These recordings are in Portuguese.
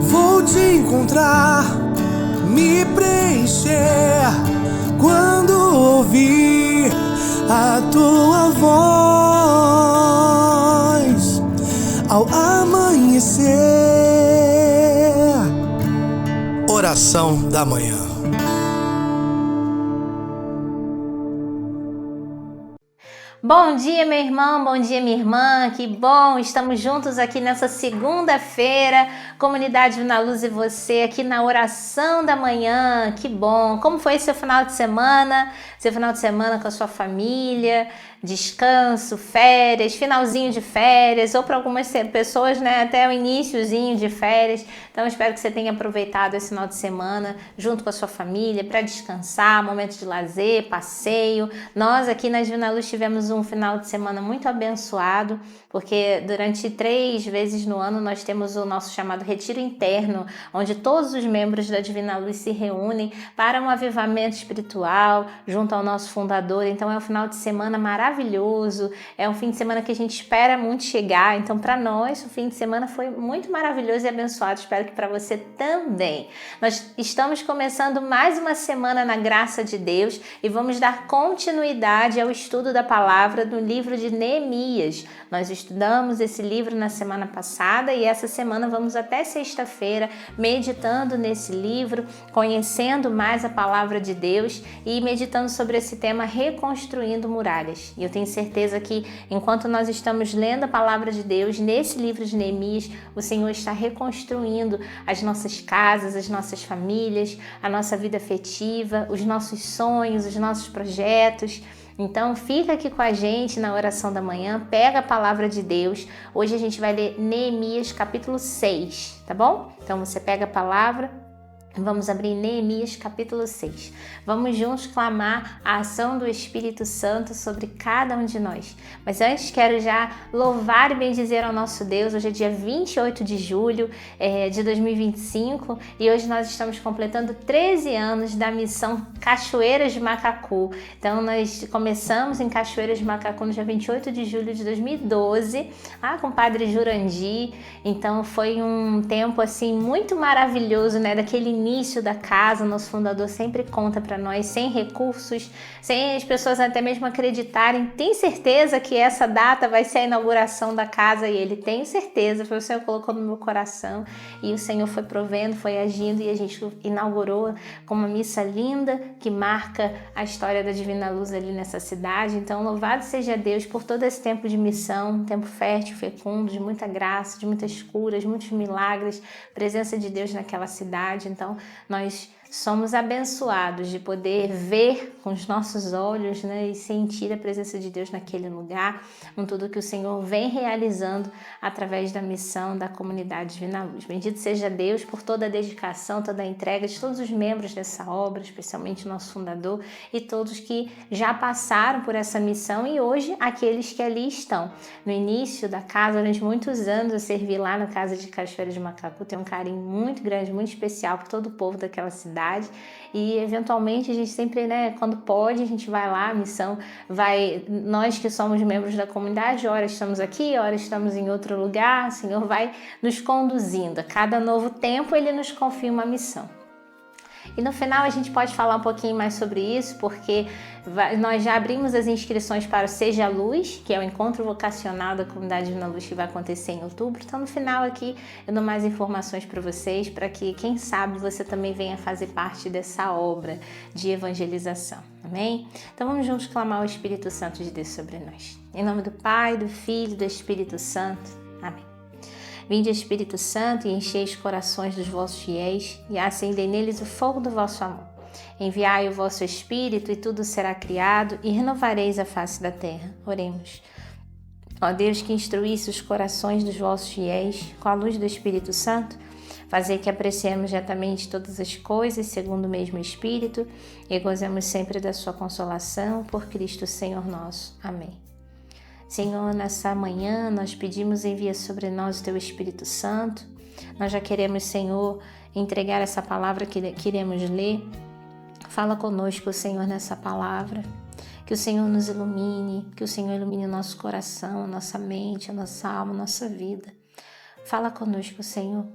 Vou te encontrar, me preencher quando ouvir a tua voz ao amanhecer. Oração da manhã. Bom dia, meu irmão, bom dia, minha irmã, que bom, estamos juntos aqui nessa segunda-feira, Comunidade Vida na Luz e você, aqui na oração da manhã, que bom. Como foi seu final de semana? Seu final de semana com a sua família, descanso, férias, finalzinho de férias, ou para algumas pessoas, né, até o iniciozinho de férias. Então, espero que você tenha aproveitado esse final de semana junto com a sua família para descansar, momento de lazer, passeio. Nós aqui na Vida na Luz tivemos um final de semana muito abençoado, porque durante 3 vezes no ano nós temos o nosso chamado Retiro Interno, onde todos os membros da Divina Luz se reúnem para um avivamento espiritual junto ao nosso fundador. Então é um final de semana maravilhoso, é um fim de semana que a gente espera muito chegar. Então para nós o fim de semana foi muito maravilhoso e abençoado, espero que para você também. Nós estamos começando mais uma semana na graça de Deus e vamos dar continuidade ao estudo da palavra no livro de Neemias. Nós estudamos esse livro na semana passada e essa semana vamos até sexta-feira meditando nesse livro, conhecendo mais a palavra de Deus e meditando sobre esse tema reconstruindo muralhas. E eu tenho certeza que enquanto nós estamos lendo a palavra de Deus nesse livro de Neemias, o Senhor está reconstruindo as nossas casas, as nossas famílias, a nossa vida afetiva, os nossos sonhos, os nossos projetos. Então fica aqui com a gente na oração da manhã, pega a palavra de Deus. Hoje a gente vai ler Neemias capítulo 6, tá bom? Então você pega a palavra, vamos abrir Neemias capítulo 6. Vamos juntos clamar a ação do Espírito Santo sobre cada um de nós. Mas antes quero já louvar e bendizer ao nosso Deus. Hoje é dia 28 de julho de 2025 e hoje nós estamos completando 13 anos da missão Cachoeiras de Macacu. Então nós começamos em Cachoeiras de Macacu no dia 28 de julho de 2012, lá com o Padre Jurandir. Então foi um tempo assim muito maravilhoso, né? Daquele início da casa, nosso fundador sempre conta para nós, sem recursos, sem as pessoas até mesmo acreditarem. Tem certeza que essa data vai ser a inauguração da casa? E ele tem certeza, foi o Senhor que colocou no meu coração e o Senhor foi provendo, foi agindo e a gente inaugurou com uma missa linda que marca a história da Divina Luz ali nessa cidade. Então louvado seja Deus por todo esse tempo de missão, um tempo fértil, fecundo, de muita graça, de muitas curas, muitos milagres, presença de Deus naquela cidade. Então nós somos abençoados de poder ver com os nossos olhos, né, e sentir a presença de Deus naquele lugar, com tudo que o Senhor vem realizando através da missão da comunidade Divina Luz. Bendito seja Deus por toda a dedicação, toda a entrega de todos os membros dessa obra, especialmente o nosso fundador e todos que já passaram por essa missão e hoje aqueles que ali estão. No início da casa, durante muitos anos eu servi lá na casa de Cachoeira de Macacu, tenho um carinho muito grande, muito especial por todo o povo daquela cidade e eventualmente a gente sempre, né, quando pode, a gente vai lá, a missão vai, nós que somos membros da comunidade, ora estamos aqui, ora estamos em outro lugar, o Senhor vai nos conduzindo, a cada novo tempo Ele nos confia uma missão. E no final a gente pode falar um pouquinho mais sobre isso, porque nós já abrimos as inscrições para o Seja Luz, que é o encontro vocacional da comunidade Divina Luz que vai acontecer em outubro. Então no final aqui eu dou mais informações para vocês, para que quem sabe você também venha fazer parte dessa obra de evangelização. Amém? Então vamos juntos clamar o Espírito Santo de Deus sobre nós. Em nome do Pai, do Filho e do Espírito Santo. Amém. Vinde, Espírito Santo, e enchei os corações dos vossos fiéis e acendei neles o fogo do vosso amor. Enviai o vosso Espírito e tudo será criado e renovareis a face da terra. Oremos. Ó Deus, que instruísse os corações dos vossos fiéis com a luz do Espírito Santo, fazei que apreciemos retamente todas as coisas segundo o mesmo Espírito e gozemos sempre da sua consolação por Cristo Senhor nosso. Amém. Senhor, nessa manhã nós pedimos, envia sobre nós o Teu Espírito Santo. Nós já queremos, Senhor, entregar essa palavra que queremos ler. Fala conosco, Senhor, nessa palavra. Que Que o Senhor nos ilumine, que o Senhor ilumine o nosso coração, a nossa mente, a nossa alma, a nossa vida. Fala conosco, Senhor.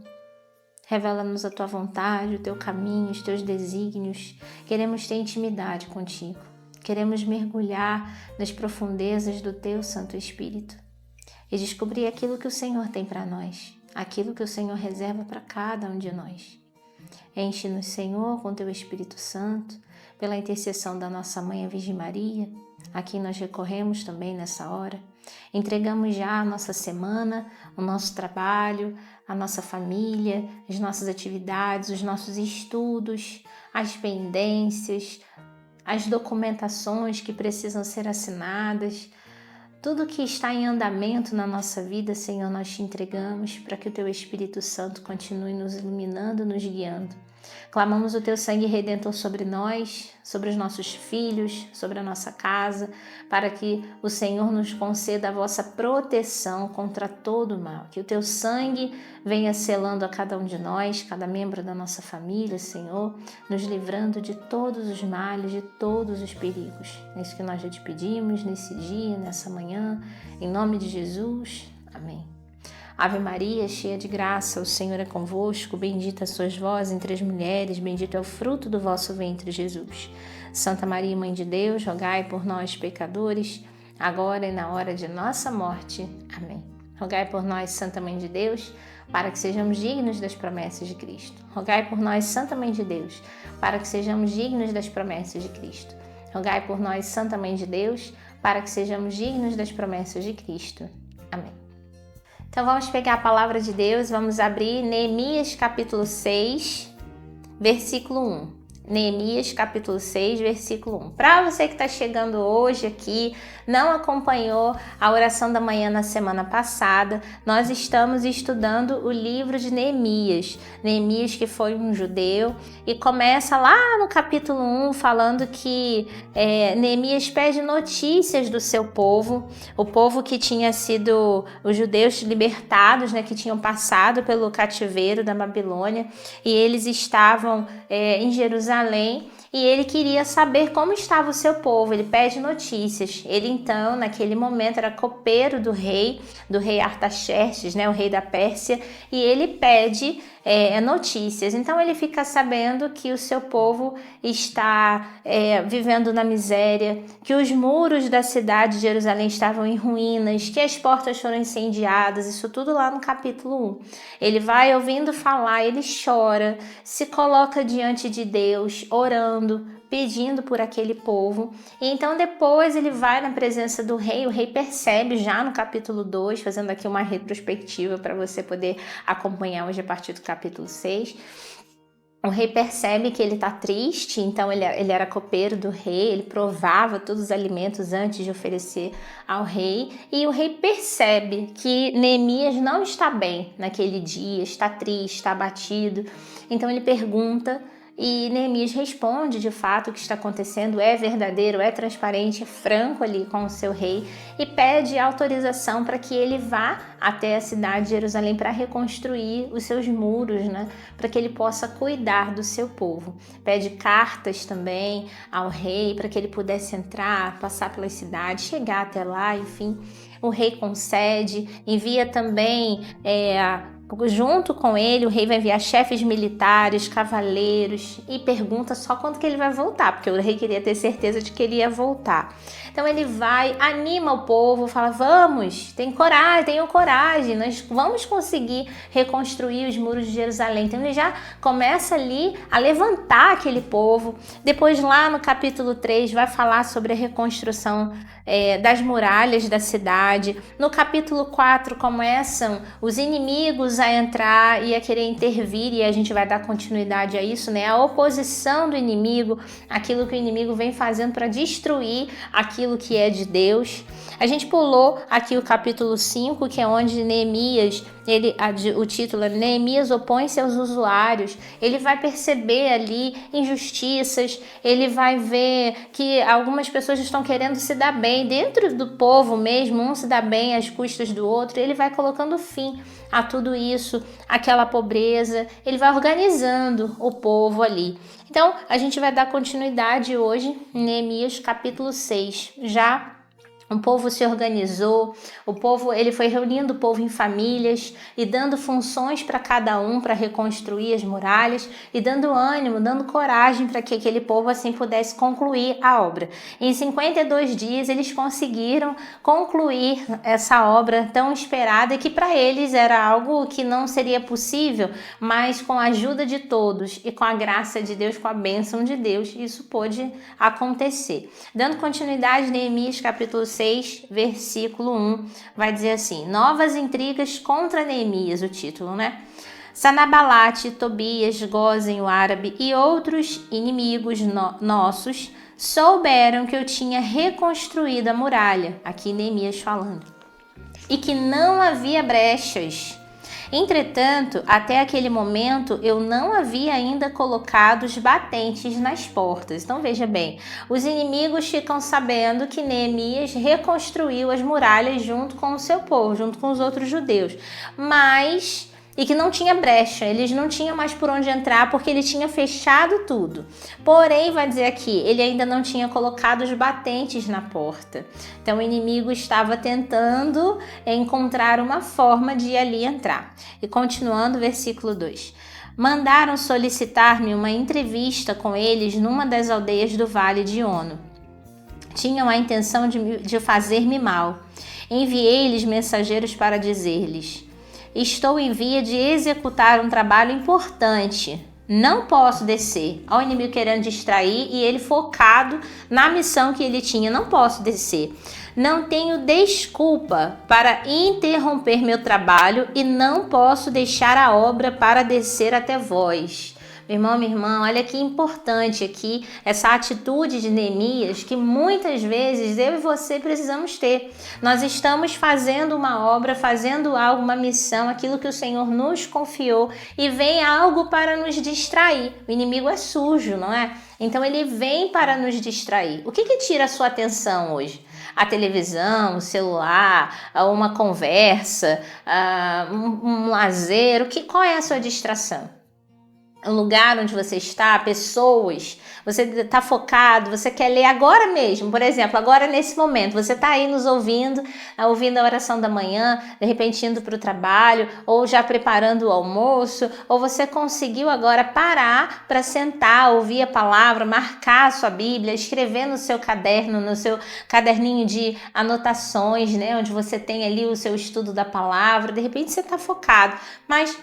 Revela-nos a Tua vontade, o Teu caminho, os Teus desígnios. Queremos ter intimidade contigo. Queremos mergulhar nas profundezas do Teu Santo Espírito e descobrir aquilo que o Senhor tem para nós, aquilo que o Senhor reserva para cada um de nós. Enche-nos, Senhor, com Teu Espírito Santo, pela intercessão da nossa Mãe, a Virgem Maria, a quem nós recorremos também nessa hora. Entregamos já a nossa semana, o nosso trabalho, a nossa família, as nossas atividades, os nossos estudos, as pendências, as documentações que precisam ser assinadas. Tudo que está em andamento na nossa vida, Senhor, nós te entregamos para que o Teu Espírito Santo continue nos iluminando, nos guiando. Clamamos o Teu sangue redentor sobre nós, sobre os nossos filhos, sobre a nossa casa, para que o Senhor nos conceda a vossa proteção contra todo o mal. Que o Teu sangue venha selando a cada um de nós, cada membro da nossa família, Senhor, nos livrando de todos os males, de todos os perigos. É isso que nós já te pedimos nesse dia, nessa manhã, em nome de Jesus. Amém. Ave Maria, cheia de graça, o Senhor é convosco, bendita sois vós entre as mulheres, bendito é o fruto do vosso ventre, Jesus. Santa Maria, Mãe de Deus, rogai por nós, pecadores, agora e na hora de nossa morte. Amém. Rogai por nós, Santa Mãe de Deus, para que sejamos dignos das promessas de Cristo. Rogai por nós, Santa Mãe de Deus, para que sejamos dignos das promessas de Cristo. Rogai por nós, Santa Mãe de Deus, para que sejamos dignos das promessas de Cristo. Amém. Então vamos pegar a palavra de Deus, vamos abrir Neemias capítulo 6, versículo 1. Neemias capítulo 6, versículo 1. Para você que está chegando hoje aqui, não acompanhou a oração da manhã na semana passada, nós estamos estudando o livro de Neemias. Neemias, que foi um judeu, e começa lá no capítulo 1 falando que Neemias pede notícias do seu povo, o povo que tinha sido os judeus libertados, né, que tinham passado pelo cativeiro da Babilônia, e eles estavam em Jerusalém, e ele queria saber como estava o seu povo. Ele pede notícias. Ele então, naquele momento, era copeiro do rei Artaxerxes, né, o rei da Pérsia, e ele pede notícias. Então ele fica sabendo que o seu povo está vivendo na miséria, que os muros da cidade de Jerusalém estavam em ruínas, que as portas foram incendiadas, isso tudo lá no capítulo 1. Ele vai ouvindo falar, ele chora, se coloca diante de Deus, orando, pedindo por aquele povo. E então depois ele vai na presença do rei, o rei percebe já no capítulo 2, fazendo aqui uma retrospectiva para você poder acompanhar hoje a partir do capítulo 6. O rei percebe que ele está triste, então ele era copeiro do rei, ele provava todos os alimentos antes de oferecer ao rei, e o rei percebe que Neemias não está bem naquele dia, está triste, está abatido. Então ele pergunta, e Neemias responde de fato o que está acontecendo, é verdadeiro, é transparente, é franco ali com o seu rei, e pede autorização para que ele vá até a cidade de Jerusalém para reconstruir os seus muros, né? Para que ele possa cuidar do seu povo. Pede cartas também ao rei para que ele pudesse entrar, passar pelas cidades, chegar até lá, enfim. O rei concede, envia também junto com ele, o rei vai enviar chefes militares, cavaleiros, e pergunta só quando que ele vai voltar, porque o rei queria ter certeza de que ele ia voltar. Então ele vai, anima o povo, fala, vamos, tenham coragem, nós vamos conseguir reconstruir os muros de Jerusalém. Então ele já começa ali a levantar aquele povo. Depois lá no capítulo 3 vai falar sobre a reconstrução das muralhas da cidade. No capítulo 4 começam os inimigos a entrar e a querer intervir, e a gente vai dar continuidade a isso, né? A oposição do inimigo, aquilo que o inimigo vem fazendo para destruir aquilo que é de Deus. A gente pulou aqui o capítulo 5, que é onde Neemias, o título é Neemias opõe-se aos usuários. Ele vai perceber ali injustiças, ele vai ver que algumas pessoas estão querendo se dar bem, dentro do povo mesmo, um se dá bem às custas do outro, ele vai colocando fim a tudo isso, aquela pobreza, ele vai organizando o povo ali. Então, a gente vai dar continuidade hoje em Neemias capítulo 6, já o povo se organizou, ele foi reunindo o povo em famílias e dando funções para cada um para reconstruir as muralhas e dando ânimo, dando coragem para que aquele povo assim pudesse concluir a obra. Em 52 dias eles conseguiram concluir essa obra tão esperada que para eles era algo que não seria possível, mas com a ajuda de todos e com a graça de Deus, com a bênção de Deus, isso pôde acontecer. Dando continuidade, Neemias capítulo 6, versículo 1, vai dizer assim: novas intrigas contra Neemias, o título, né? Sanabalate, Tobias, Gósen, o árabe e outros inimigos nossos souberam que eu tinha reconstruído a muralha, aqui Neemias falando, e que não havia brechas. Entretanto, até aquele momento, eu não havia ainda colocado os batentes nas portas. Então, veja bem, os inimigos ficam sabendo que Neemias reconstruiu as muralhas junto com o seu povo, junto com os outros judeus, e que não tinha brecha, eles não tinham mais por onde entrar porque ele tinha fechado tudo. Porém, vai dizer aqui, ele ainda não tinha colocado os batentes na porta. Então o inimigo estava tentando encontrar uma forma de ir ali entrar. E continuando, versículo 2. Mandaram solicitar-me uma entrevista com eles numa das aldeias do Vale de Ono. Tinham a intenção de fazer-me mal. Enviei-lhes mensageiros para dizer-lhes: estou em via de executar um trabalho importante. Não posso descer. Olha o inimigo querendo distrair e ele focado na missão que ele tinha. Não posso descer. Não tenho desculpa para interromper meu trabalho e não posso deixar a obra para descer até vós. Meu irmão, minha irmã, olha que importante aqui essa atitude de Neemias que muitas vezes eu e você precisamos ter. Nós estamos fazendo uma obra, fazendo algo, uma missão, aquilo que o Senhor nos confiou e vem algo para nos distrair. O inimigo é sujo, não é? Então ele vem para nos distrair. O que tira a sua atenção hoje? A televisão, o celular, uma conversa, um lazer, qual é a sua distração? O lugar onde você está, pessoas, você está focado, você quer ler agora mesmo, por exemplo, agora nesse momento, você está aí nos ouvindo a oração da manhã, de repente indo para o trabalho, ou já preparando o almoço, ou você conseguiu agora parar para sentar, ouvir a palavra, marcar a sua Bíblia, escrever no seu caderno, no seu caderninho de anotações, né, onde você tem ali o seu estudo da palavra, de repente você está focado, mas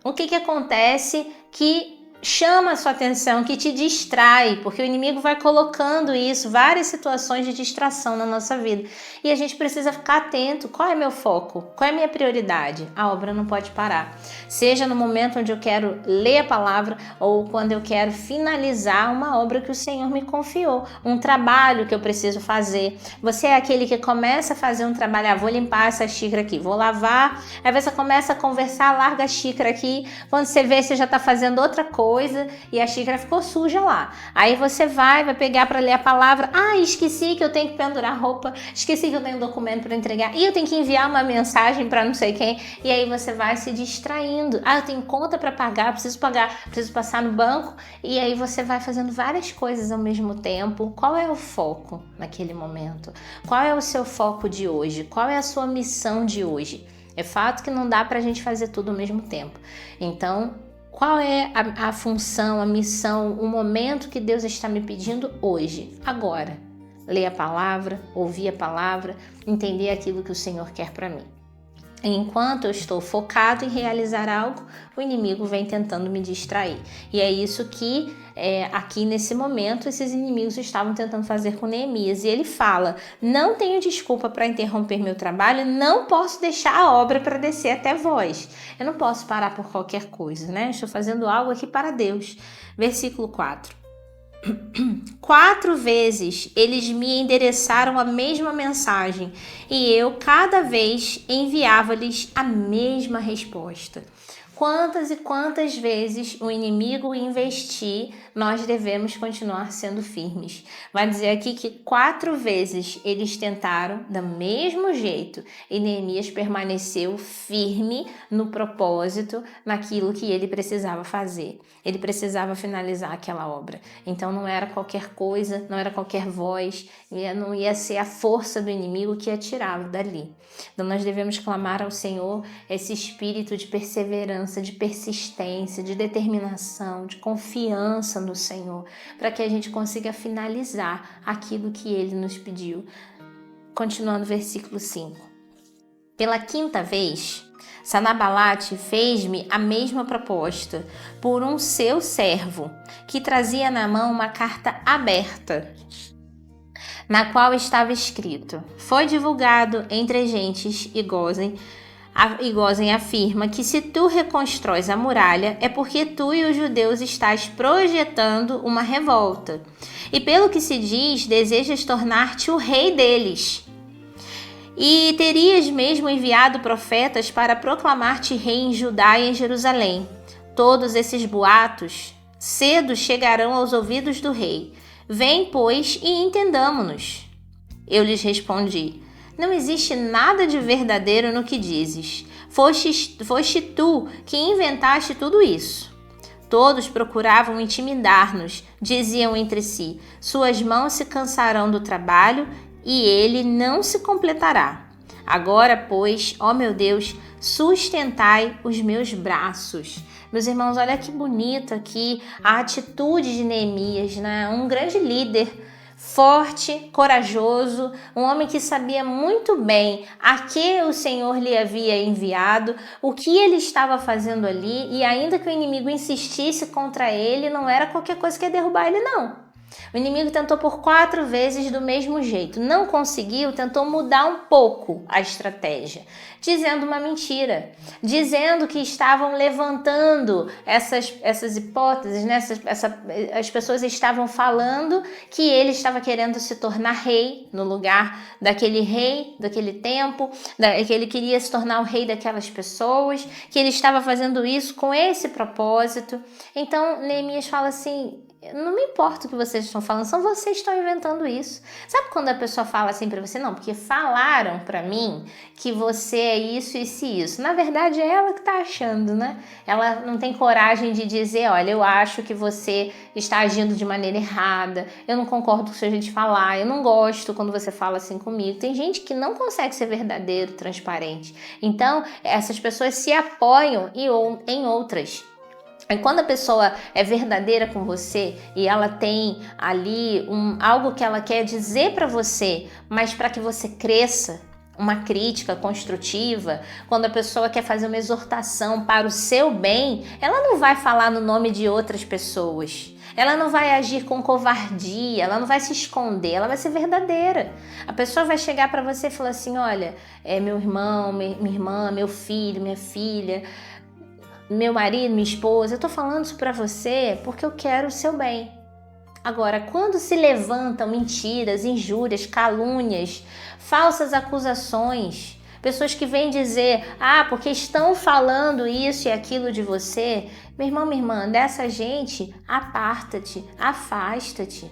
o que acontece que chama a sua atenção, que te distrai, porque o inimigo vai colocando isso, várias situações de distração na nossa vida. E a gente precisa ficar atento. Qual é meu foco? Qual é a minha prioridade? A obra não pode parar. Seja no momento onde eu quero ler a palavra ou quando eu quero finalizar uma obra que o Senhor me confiou, um trabalho que eu preciso fazer. Você é aquele que começa a fazer um trabalho, vou limpar essa xícara aqui, vou lavar, aí você começa a conversar, larga a xícara aqui, quando você vê, você já está fazendo outra coisa e a xícara ficou suja lá. Aí você vai pegar para ler a palavra. Esqueci que eu tenho que pendurar roupa, esqueci que eu tenho um documento para entregar e eu tenho que enviar uma mensagem para não sei quem. E aí você vai se distraindo. Eu tenho conta para pagar, preciso passar no banco. E aí você vai fazendo várias coisas ao mesmo tempo. Qual é o foco naquele momento? Qual é o seu foco de hoje? Qual é a sua missão de hoje? É fato que não dá para a gente fazer tudo ao mesmo tempo. Então, qual é a função, a missão, o momento que Deus está me pedindo hoje, agora? Ler a palavra, ouvir a palavra, entender aquilo que o Senhor quer para mim. Enquanto eu estou focado em realizar algo, o inimigo vem tentando me distrair. E é isso que aqui nesse momento esses inimigos estavam tentando fazer com Neemias. E ele fala: não tenho desculpa para interromper meu trabalho, não posso deixar a obra para descer até vós. Eu não posso parar por qualquer coisa, né? Estou fazendo algo aqui para Deus. Versículo 4. 4 vezes eles me endereçaram a mesma mensagem e eu cada vez enviava-lhes a mesma resposta. Quantas e quantas vezes o inimigo investir, nós devemos continuar sendo firmes. Vai dizer aqui que 4 vezes eles tentaram do mesmo jeito e Neemias permaneceu firme no propósito, naquilo que ele precisava fazer. Ele precisava finalizar aquela obra. Então não era qualquer coisa, não era qualquer voz, não ia ser a força do inimigo que ia tirá-lo dali. Então nós devemos clamar ao Senhor esse espírito de perseverança, de persistência, de determinação, de confiança no Senhor, para que a gente consiga finalizar aquilo que Ele nos pediu. Continuando o versículo 5. Pela 5ª vez, Sanabalate fez-me a mesma proposta por um seu servo, que trazia na mão uma carta aberta, na qual estava escrito: foi divulgado entre as gentes e Gósen afirma que se tu reconstróis a muralha é porque tu e os judeus estás projetando uma revolta. E pelo que se diz, desejas tornar-te o rei deles. E terias mesmo enviado profetas para proclamar-te rei em Judá e em Jerusalém. Todos esses boatos cedo chegarão aos ouvidos do rei. Vem, pois, e entendamo-nos. Eu lhes respondi: não existe nada de verdadeiro no que dizes. Foste tu que inventaste tudo isso. Todos procuravam intimidar-nos, diziam entre si: suas mãos se cansarão do trabalho e ele não se completará. Agora, pois, ó meu Deus, sustentai os meus braços. Meus irmãos, olha que bonito aqui a atitude de Neemias, né? Um grande líder, forte, corajoso, um homem que sabia muito bem a que o Senhor lhe havia enviado, o que ele estava fazendo ali, e ainda que o inimigo insistisse contra ele, não era qualquer coisa que ia derrubar ele, não. O inimigo tentou por 4 vezes do mesmo jeito, não conseguiu, tentou mudar um pouco a estratégia, dizendo uma mentira, dizendo que estavam levantando essas hipóteses, né? As pessoas estavam falando que ele estava querendo se tornar rei no lugar daquele rei, daquele tempo, que ele queria se tornar o rei daquelas pessoas, que ele estava fazendo isso com esse propósito. Então Neemias fala assim: não me importa o que vocês estão falando, são vocês que estão inventando isso. Sabe quando a pessoa fala assim pra você? Não, porque falaram pra mim que você é isso, isso e isso. Na verdade é ela que tá achando, né? Ela não tem coragem de dizer: olha, eu acho que você está agindo de maneira errada, eu não concordo com o que a gente falar, eu não gosto quando você fala assim comigo. Tem gente que não consegue ser verdadeiro, transparente. Então, essas pessoas se apoiam em outras. E quando a pessoa é verdadeira com você e ela tem ali algo que ela quer dizer para você, mas para que você cresça, uma crítica construtiva, quando a pessoa quer fazer uma exortação para o seu bem, ela não vai falar no nome de outras pessoas. Ela não vai agir com covardia, ela não vai se esconder, ela vai ser verdadeira. A pessoa vai chegar para você e falar assim: olha, meu irmão, minha irmã, meu filho, minha filha, meu marido, minha esposa, eu tô falando isso pra você porque eu quero o seu bem. Agora, quando se levantam mentiras, injúrias, calúnias, falsas acusações, pessoas que vêm dizer: porque estão falando isso e aquilo de você, meu irmão, minha irmã, dessa gente, aparta-te, afasta-te,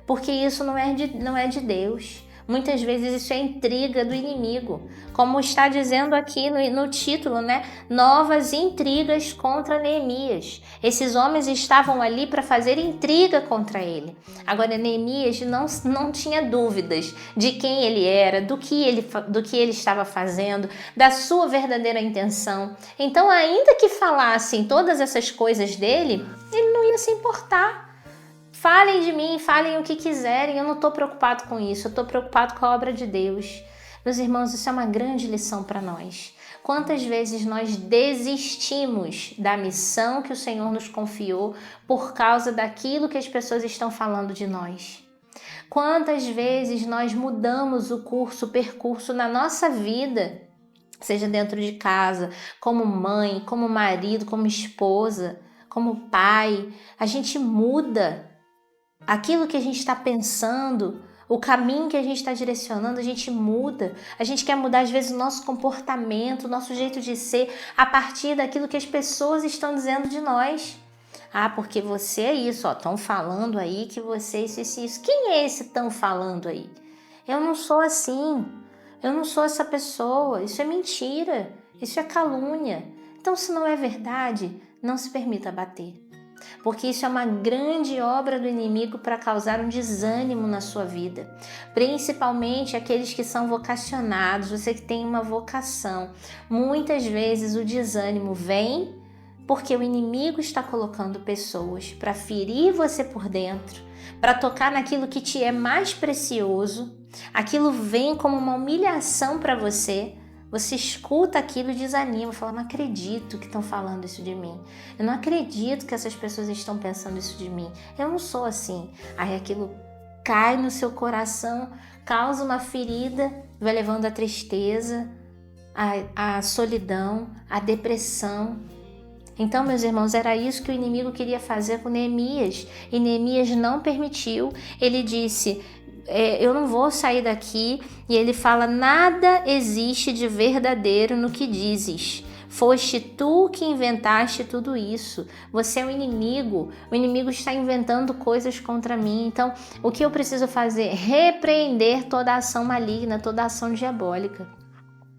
porque isso não é de Deus. Muitas vezes isso é intriga do inimigo, como está dizendo aqui no título, né? Novas intrigas contra Neemias. Esses homens estavam ali para fazer intriga contra ele. Agora Neemias não tinha dúvidas de quem ele era, do que ele estava fazendo, da sua verdadeira intenção. Então, ainda que falassem todas essas coisas dele, ele não ia se importar. Falem de mim, falem o que quiserem, eu não estou preocupado com isso, eu estou preocupado com a obra de Deus. Meus irmãos, isso é uma grande lição para nós. Quantas vezes nós desistimos da missão que o Senhor nos confiou por causa daquilo que as pessoas estão falando de nós? Quantas vezes nós mudamos o percurso na nossa vida, seja dentro de casa, como mãe, como marido, como esposa, como pai, a gente muda aquilo que a gente está pensando, o caminho que a gente está direcionando, a gente muda. A gente quer mudar, às vezes, o nosso comportamento, o nosso jeito de ser, a partir daquilo que as pessoas estão dizendo de nós. Ah, porque você é isso, estão falando aí que você é isso. Quem é esse tão falando aí? Eu não sou assim, eu não sou essa pessoa, isso é mentira, isso é calúnia. Então, se não é verdade, não se permita bater. Porque isso é uma grande obra do inimigo para causar um desânimo na sua vida. Principalmente aqueles que são vocacionados, você que tem uma vocação. Muitas vezes o desânimo vem porque o inimigo está colocando pessoas para ferir você por dentro, para tocar naquilo que te é mais precioso. Aquilo vem como uma humilhação para você. Você escuta aquilo e desanima, fala, não acredito que estão falando isso de mim. Eu não acredito que essas pessoas estão pensando isso de mim. Eu não sou assim. Aí aquilo cai no seu coração, causa uma ferida, vai levando a tristeza, a solidão, a depressão. Então, meus irmãos, era isso que o inimigo queria fazer com Neemias. E Neemias não permitiu. Ele disse, eu não vou sair daqui. E ele fala, nada existe de verdadeiro no que dizes. Foste tu que inventaste tudo isso. Você é o inimigo está inventando coisas contra mim. Então, o que eu preciso fazer? Repreender toda ação maligna, toda ação diabólica.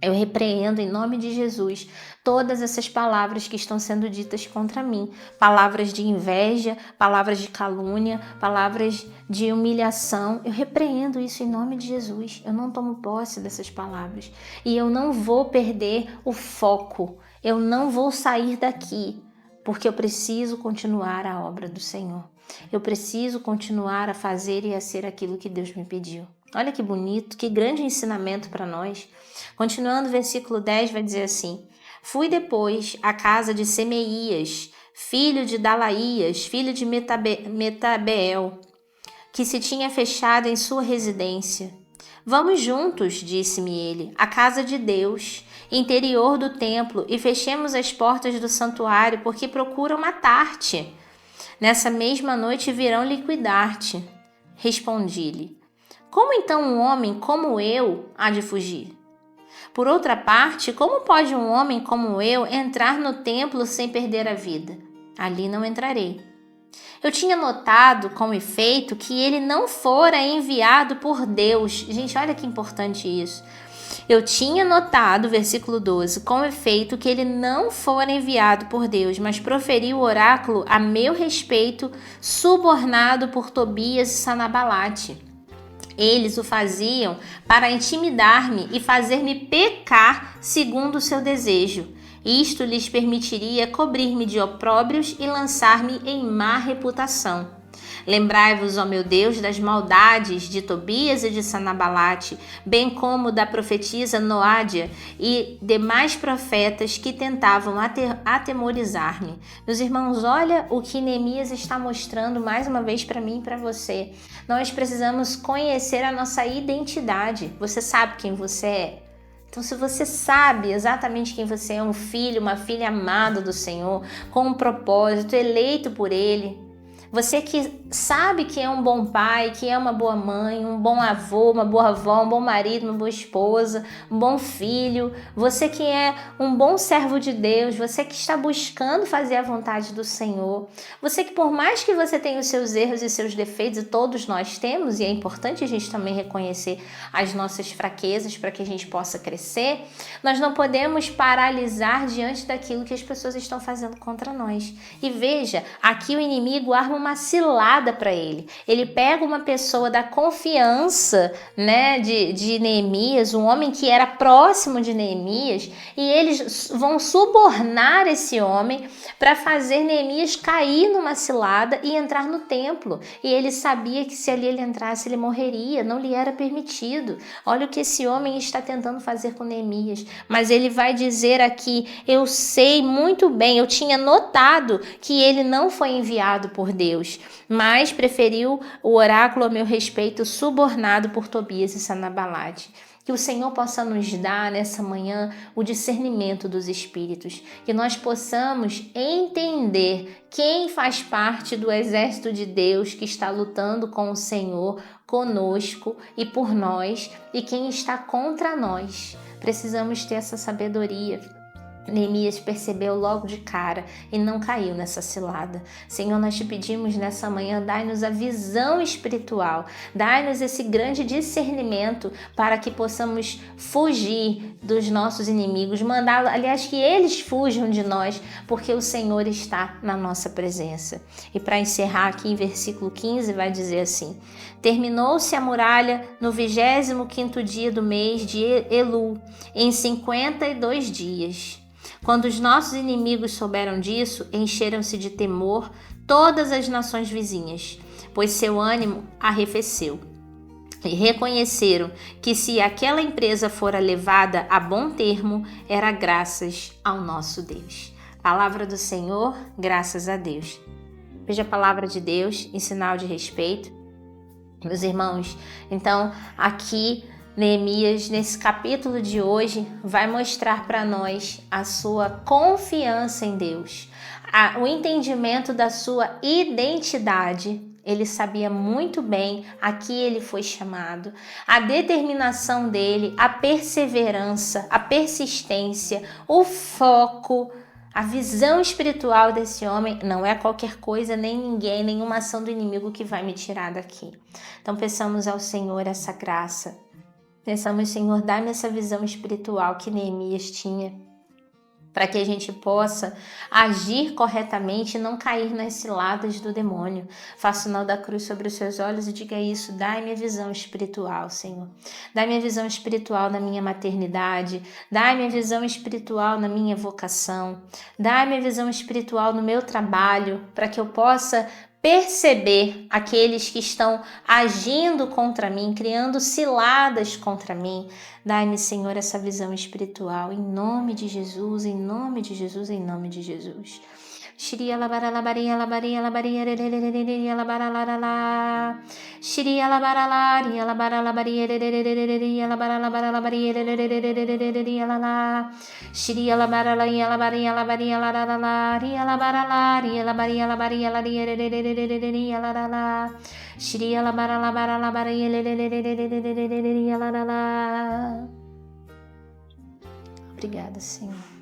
Eu repreendo em nome de Jesus todas essas palavras que estão sendo ditas contra mim. Palavras de inveja, palavras de calúnia, palavras de humilhação. Eu repreendo isso em nome de Jesus. Eu não tomo posse dessas palavras. E eu não vou perder o foco. Eu não vou sair daqui, porque eu preciso continuar a obra do Senhor. Eu preciso continuar a fazer e a ser aquilo que Deus me pediu. Olha que bonito, que grande ensinamento para nós. Continuando, o versículo 10 vai dizer assim: fui depois à casa de Semeias, filho de Dalaías, filho de Metabeel, que se tinha fechado em sua residência. Vamos juntos, disse-me ele, à casa de Deus, interior do templo, e fechemos as portas do santuário, porque procuram matar-te. Nessa mesma noite virão liquidar-te. Respondi-lhe: como então um homem como eu há de fugir? Por outra parte, como pode um homem como eu entrar no templo sem perder a vida? Ali não entrarei. Eu tinha notado, com efeito, que ele não fora enviado por Deus. Gente, olha que importante isso. Eu tinha notado, versículo 12, com efeito, que ele não fora enviado por Deus, mas proferiu o oráculo a meu respeito, subornado por Tobias e Sanabalate. Eles o faziam para intimidar-me e fazer-me pecar segundo o seu desejo. Isto lhes permitiria cobrir-me de opróbrios e lançar-me em má reputação. Lembrai-vos, ó meu Deus, das maldades de Tobias e de Sanabalate, bem como da profetisa Noádia e demais profetas que tentavam atemorizar-me. Meus irmãos, olha o que Neemias está mostrando mais uma vez para mim e para você. Nós precisamos conhecer a nossa identidade. Você sabe quem você é? Então, se você sabe exatamente quem você é, um filho, uma filha amada do Senhor, com um propósito, eleito por Ele, você que sabe que é um bom pai, que é uma boa mãe, um bom avô, uma boa avó, um bom marido, uma boa esposa, um bom filho, você que é um bom servo de Deus, você que está buscando fazer a vontade do Senhor, você que por mais que você tenha os seus erros e seus defeitos, e todos nós temos, e é importante a gente também reconhecer as nossas fraquezas para que a gente possa crescer, nós não podemos paralisar diante daquilo que as pessoas estão fazendo contra nós. E veja, aqui o inimigo arma uma cilada para ele. Ele pega uma pessoa da confiança, né, de Neemias, um homem que era próximo de Neemias, e eles vão subornar esse homem para fazer Neemias cair numa cilada e entrar no templo. E ele sabia que se ali ele entrasse, ele morreria, não lhe era permitido. Olha o que esse homem está tentando fazer com Neemias. Mas ele vai dizer aqui: eu sei muito bem, eu tinha notado que ele não foi enviado por Deus, mas preferiu o oráculo a meu respeito, subornado por Tobias e Sanabalate. Que o Senhor possa nos dar nessa manhã o discernimento dos espíritos, que nós possamos entender quem faz parte do exército de Deus que está lutando com o Senhor, conosco e por nós, e quem está contra nós. Precisamos ter essa sabedoria. Neemias percebeu logo de cara e não caiu nessa cilada. Senhor, nós te pedimos nessa manhã, dai-nos a visão espiritual, dai-nos esse grande discernimento para que possamos fugir dos nossos inimigos, mandá-los, aliás, que eles fujam de nós, porque o Senhor está na nossa presença. E para encerrar aqui em versículo 15 vai dizer assim: terminou-se a muralha no 25º dia do mês de Elu, em 52 dias. Quando os nossos inimigos souberam disso, encheram-se de temor todas as nações vizinhas, pois seu ânimo arrefeceu. E reconheceram que se aquela empresa fora levada a bom termo, era graças ao nosso Deus. Palavra do Senhor, graças a Deus. Veja a palavra de Deus em sinal de respeito. Meus irmãos, então aqui Neemias, nesse capítulo de hoje, vai mostrar para nós a sua confiança em Deus, o entendimento da sua identidade. Ele sabia muito bem a que ele foi chamado, a determinação dele, a perseverança, a persistência, o foco, a visão espiritual desse homem. Não é qualquer coisa, nem ninguém, nenhuma ação do inimigo que vai me tirar daqui. Então peçamos ao Senhor essa graça. Pensamos, Senhor, dá-me essa visão espiritual que Neemias tinha, para que a gente possa agir corretamente e não cair nas ciladas do demônio. Faça o sinal da cruz sobre os seus olhos e diga isso: dai-me a visão espiritual, Senhor. Dai-me a visão espiritual na minha maternidade, dai-me a visão espiritual na minha vocação, dai-me a visão espiritual no meu trabalho, para que eu possa perceber aqueles que estão agindo contra mim, criando ciladas contra mim. Dai-me, Senhor, essa visão espiritual, em nome de Jesus, em nome de Jesus, em nome de Jesus. Shri alabara labaria labaria labaria labaria labarala Shri alabara laria alabara labaria alabara labara labaria la Shri alabara laria labaria labaria labaria alabara laria labaria labaria labaria la Shri alabara labara labaria la. Obrigada, Senhor.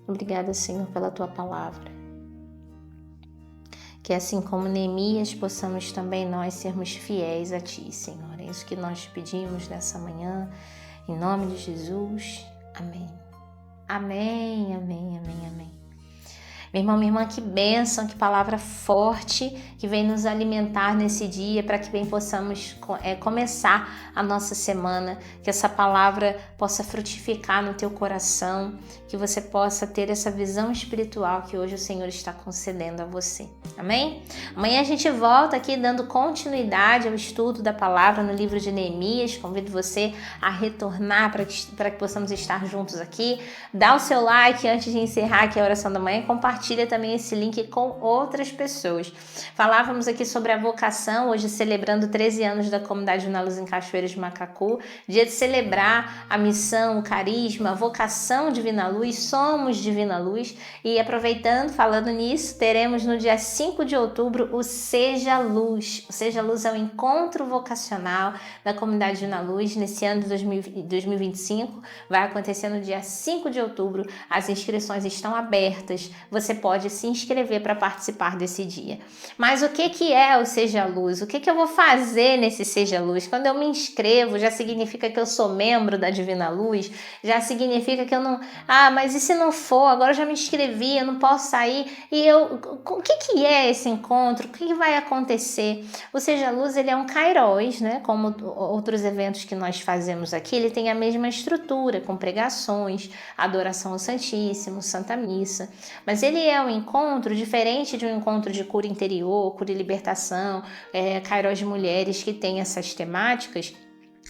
Obrigada, Senhor, pela Tua palavra. Que assim como Neemias, possamos também nós sermos fiéis a Ti, Senhor. É isso que nós te pedimos nessa manhã, em nome de Jesus. Amém. Amém, amém, amém, amém. Meu irmão, minha irmã, que bênção, que palavra forte que vem nos alimentar nesse dia, para que bem possamos começar a nossa semana, que essa palavra possa frutificar no teu coração, que você possa ter essa visão espiritual que hoje o Senhor está concedendo a você. Amém? Amanhã a gente volta aqui dando continuidade ao estudo da palavra no livro de Neemias. Convido você a retornar para que possamos estar juntos aqui. Dá o seu like antes de encerrar aqui a oração da manhã. Compartilha também esse link com outras pessoas. Falávamos aqui sobre a vocação, hoje celebrando 13 anos da comunidade Vina Luz em Cachoeiras de Macacu, dia de celebrar a missão, o carisma, a vocação de Vina Luz, somos Divina Luz. E aproveitando, falando nisso, teremos no dia 5 de outubro o Seja Luz. O Seja Luz é o encontro vocacional da comunidade Vina Luz, nesse ano de 2025, vai acontecer no dia 5 de outubro, as inscrições estão abertas, você pode se inscrever para participar desse dia. Mas o que é o Seja Luz? O que eu vou fazer nesse Seja Luz? Quando eu me inscrevo, já significa que eu sou membro da Divina Luz? Já significa que eu não... mas e se não for? Agora eu já me inscrevi, eu não posso sair. O que é esse encontro? O que vai acontecer? O Seja Luz, ele é um Kairos, né? Como outros eventos que nós fazemos aqui, ele tem a mesma estrutura, com pregações, adoração ao Santíssimo, Santa Missa. Mas ele é um encontro diferente de um encontro de cura interior, cura e libertação, Kairos de mulheres que tem essas temáticas.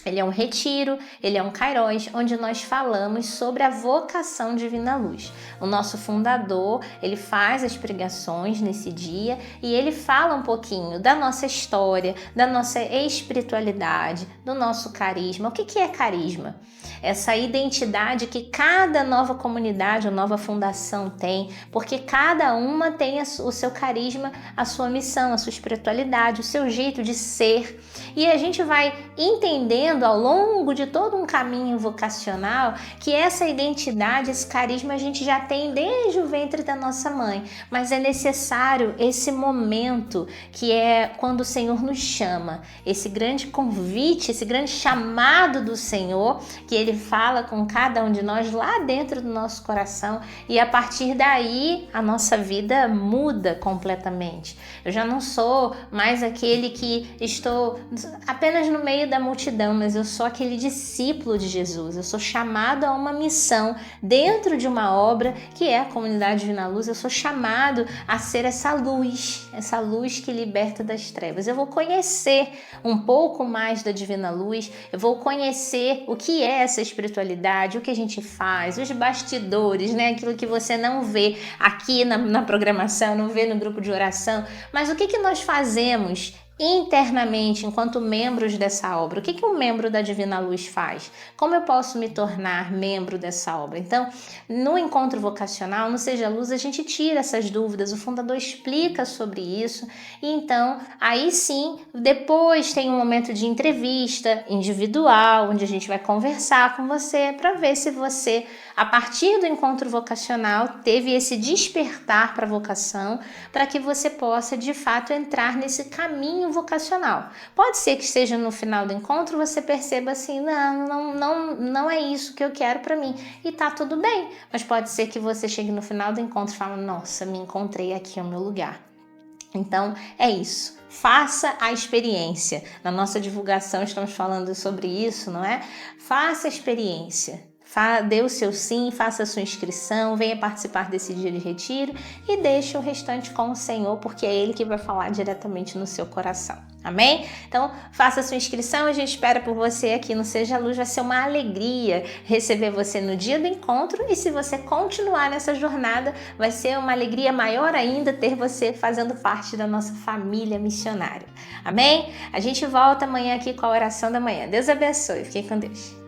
Ele é um retiro, ele é um Kairos, onde nós falamos sobre a vocação Divina Luz. O nosso fundador, ele faz as pregações nesse dia e ele fala um pouquinho da nossa história, da nossa espiritualidade, do nosso carisma. O que é carisma? Essa identidade que cada nova comunidade ou nova fundação tem, porque cada uma tem o seu carisma, a sua missão, a sua espiritualidade, o seu jeito de ser. E a gente vai entendendo ao longo de todo um caminho vocacional que essa identidade, esse carisma a gente já tem desde o ventre da nossa mãe, mas é necessário esse momento que é quando o Senhor nos chama, esse grande convite, esse grande chamado do Senhor, que Ele fala com cada um de nós lá dentro do nosso coração, e a partir daí a nossa vida muda completamente. Eu já não sou mais aquele que estou apenas no meio da multidão, mas eu sou aquele discípulo de Jesus. Eu sou chamado a uma missão dentro de uma obra que é a Comunidade Divina Luz. Eu sou chamado a ser essa luz que liberta das trevas. Eu vou conhecer um pouco mais da Divina Luz, eu vou conhecer o que é essa espiritualidade, o que a gente faz, os bastidores, né? Aquilo que você não vê aqui na programação, não vê no grupo de oração, mas o que nós fazemos internamente, enquanto membros dessa obra. O que um membro da Divina Luz faz? Como eu posso me tornar membro dessa obra? Então, no encontro vocacional, no Seja Luz, a gente tira essas dúvidas, o fundador explica sobre isso, e então, aí sim, depois tem um momento de entrevista individual, onde a gente vai conversar com você para ver se você, a partir do encontro vocacional, teve esse despertar para a vocação, para que você possa, de fato, entrar nesse caminho vocacional. Pode ser que seja no final do encontro você perceba assim, não é isso que eu quero para mim, e tá tudo bem, mas pode ser que você chegue no final do encontro e fale, nossa, me encontrei aqui é o meu lugar. Então é isso, faça a experiência. Na nossa divulgação estamos falando sobre isso, não é? Faça a experiência. Dê o seu sim, faça a sua inscrição, venha participar desse dia de retiro e deixe o restante com o Senhor, porque é Ele que vai falar diretamente no seu coração. Amém? Então, faça a sua inscrição, a gente espera por você aqui no Seja Luz. Vai ser uma alegria receber você no dia do encontro, e se você continuar nessa jornada, vai ser uma alegria maior ainda ter você fazendo parte da nossa família missionária. Amém? A gente volta amanhã aqui com a oração da manhã. Deus abençoe. Fiquem com Deus.